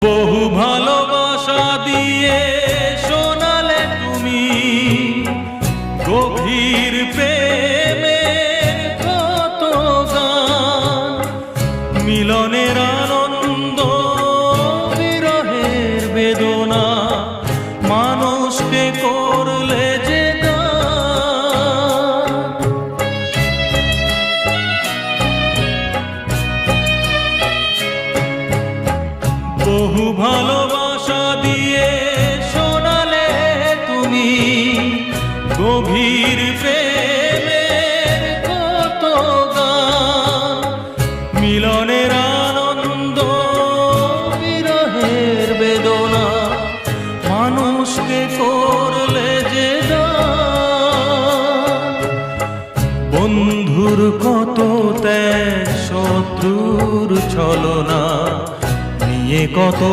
বহু ভালোবাসা দিয়ে শোনালে তুমি গভীর প্রেমের কত গান, মিলনের আনন্দ বিরহের বেদনা মানুষকে করলে যে গান। বহু ভালোবাসা দিয়ে শোনালে তুমি গভীর প্রেমের কত গান, মিলনের আনন্দ বিরহের বেদনা মানুষকে করলে যে দান। বন্ধুর কত ত্যাগ, শত্রুর ছলনা নিয়ে কত